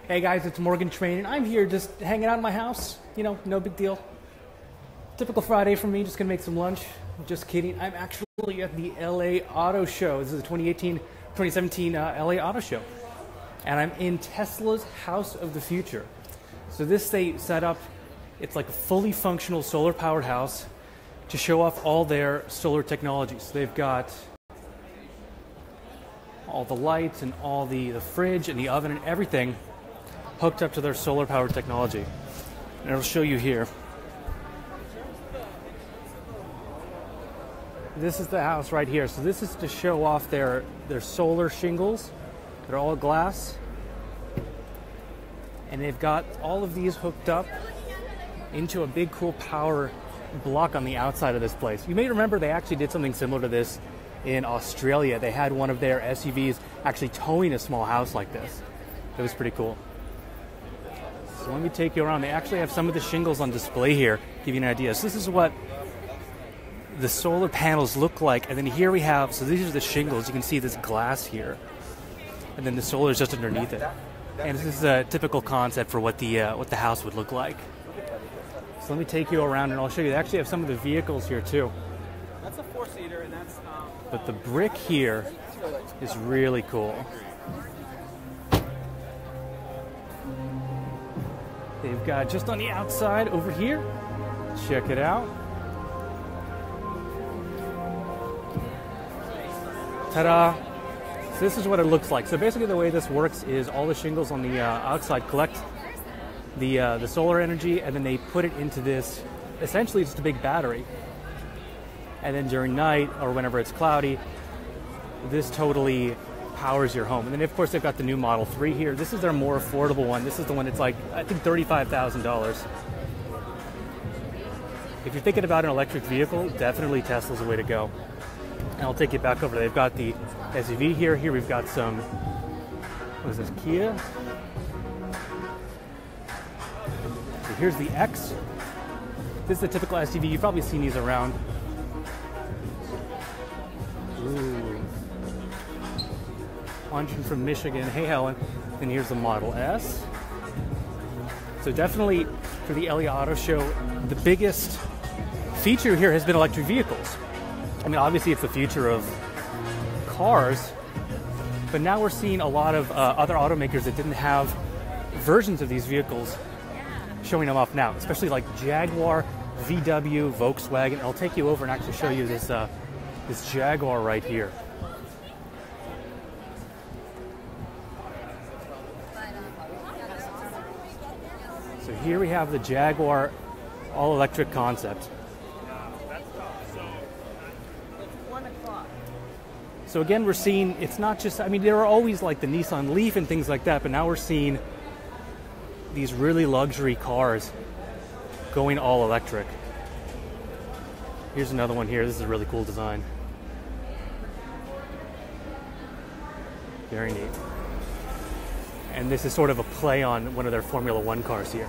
Hey guys, it's Morgan Train, and I'm here just hanging out in my house. You know, no big deal. Typical Friday for me, just gonna make some lunch. Just kidding. I'm actually at the LA Auto Show. This is the 2017 LA Auto Show. And I'm in Tesla's House of the Future. So this they set up, it's like a fully functional solar powered house to show off all their solar technologies. So they've got all the lights and all the fridge and the oven and everything hooked up to their solar powered technology. And I'll show you here. This is the house right here. So this is to show off their solar shingles. They're all glass. And they've got all of these hooked up into a big cool power block on the outside of this place. You may remember they actually did something similar to this in Australia. They had one of their SUVs actually towing a small house like this. It was pretty cool. So let me take you around. They actually have some of the shingles on display here, give you an idea. So this is what the solar panels look like. And then here we have, so these are the shingles. You can see this glass here. And then the solar is just underneath it. And this is a typical concept for what the house would look like. So let me take you around and I'll show you. They actually have some of the vehicles here too. That's a four-seater, and that's. But the brick here is really cool. They've got just on the outside over here. Check it out. Ta-da! So this is what it looks like. So basically the way this works is all the shingles on the outside collect the solar energy, and then they put it into this, essentially just a big battery. And then during night, or whenever it's cloudy, this totally powers your home. And then of course they've got the new Model 3 here. This is their more affordable one. This is the one that's like, I think $35,000. If you're thinking about an electric vehicle, definitely Tesla's the way to go. And I'll take you back over. They've got the SUV here. Here we've got some, what is this, Kia? So here's the X. This is a typical SUV. You've probably seen these around. Ooh. Launching from Michigan. Hey, Helen. And here's the Model S. So definitely for the LA Auto Show, the biggest feature here has been electric vehicles. I mean, obviously it's the future of cars, but now we're seeing a lot of other automakers that didn't have versions of these vehicles showing them off now, especially like Jaguar, VW, Volkswagen. I'll take you over and actually show you this Jaguar right here. So here we have the Jaguar all-electric concept. So again, we're seeing, it's not just, I mean, there are always like the Nissan Leaf and things like that, but now we're seeing these really luxury cars going all electric. Here's another one here. This is a really cool design. Very neat. And this is sort of a play on one of their Formula One cars here.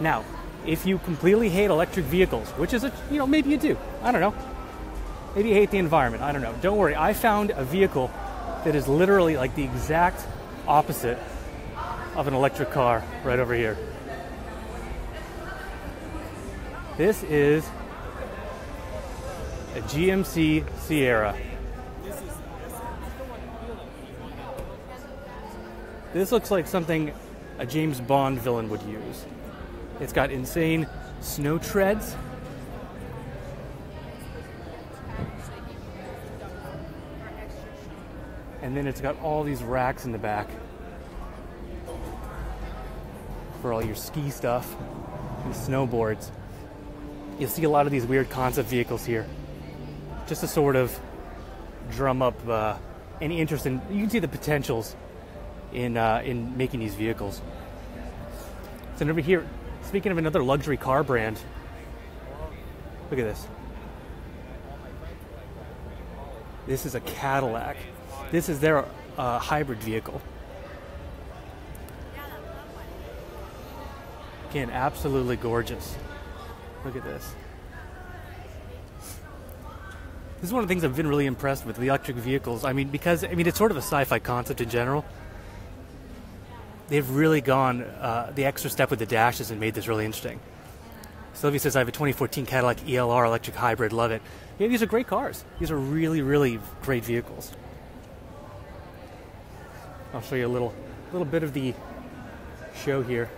Now, if you completely hate electric vehicles, which is, maybe you do, I don't know. Maybe you hate the environment, I don't know. Don't worry, I found a vehicle that is literally like the exact opposite of an electric car right over here. This is a GMC Sierra. This looks like something a James Bond villain would use. It's got insane snow treads. And then it's got all these racks in the back for all your ski stuff and snowboards. You'll see a lot of these weird concept vehicles here, just to sort of drum up any interest in. You can see the potentials in making these vehicles. So over here, speaking of another luxury car brand, look at this. This is a Cadillac. This is their hybrid vehicle. Again, absolutely gorgeous. Look at this. This is one of the things I've been really impressed with, the electric vehicles. I mean, because it's sort of a sci-fi concept in general. they've really gone the extra step with the dashes and made this really interesting. Sylvia says, I have a 2014 Cadillac ELR electric hybrid, love it. Yeah, these are great cars. These are really, really great vehicles. I'll show you a little bit of the show here.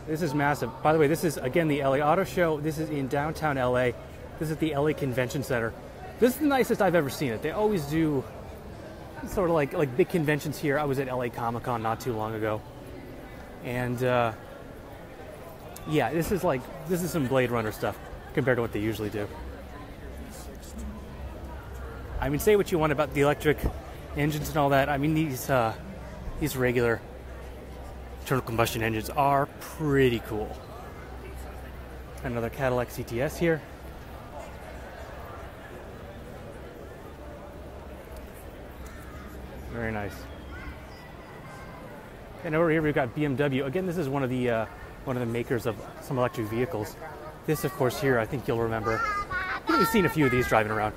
This is massive. By the way, this is, again, the LA Auto Show. This is in downtown LA. This is the LA Convention Center. This is the nicest I've ever seen it. They always do sort of like big conventions here. I was at LA Comic-Con not too long ago. And yeah, this is some Blade Runner stuff compared to what they usually do. I mean, say what you want about the electric engines and all that. I mean, these regular internal combustion engines are pretty cool. Another Cadillac CTS here. Very nice. And over here we've got BMW. Again, this is one of the makers of some electric vehicles. This, of course, here I think you'll remember. You've seen a few of these driving around.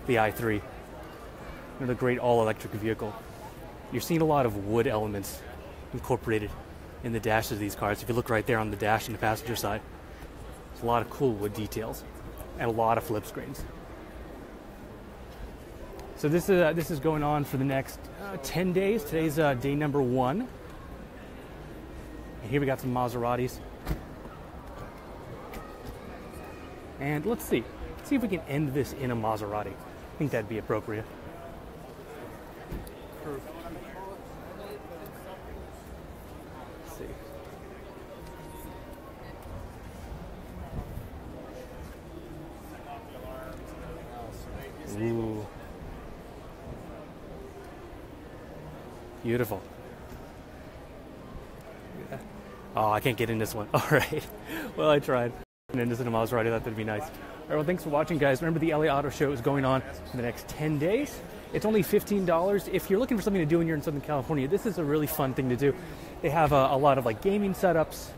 The i3. Another great all-electric vehicle. You're seeing a lot of wood elements incorporated in the dashes of these cars. If you look right there on the dash and the passenger side, there's a lot of cool wood details and a lot of flip screens. So this is going on for the next 10 days. Today's day number 1. And here we got some Maseratis. And let's see if we can end this in a Maserati. I think that'd be appropriate. Let's see. Ooh. Beautiful. Yeah. Oh, I can't get in this one. All right. Well, I tried. And in this in a Maserati, that would be nice. All right, well, thanks for watching, guys. Remember, the LA Auto Show is going on for the next 10 days. It's only $15. If you're looking for something to do when you're in Southern California, this is a really fun thing to do. They have a lot of like gaming setups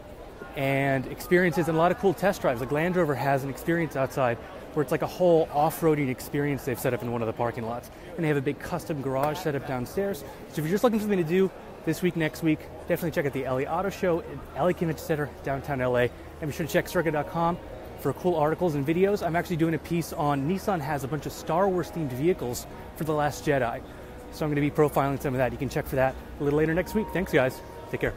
and experiences and a lot of cool test drives. Like Land Rover has an experience outside where it's like a whole off-roading experience they've set up in one of the parking lots. And they have a big custom garage set up downstairs. So if you're just looking for something to do this week, next week, definitely check out the LA Auto Show at LA Convention Center, downtown LA. And be sure to check Circa.com for cool articles and videos. I'm actually doing a piece on Nissan has a bunch of Star Wars themed vehicles for The Last Jedi. So I'm going to be profiling some of that. You can check for that a little later next week. Thanks, guys. Take care.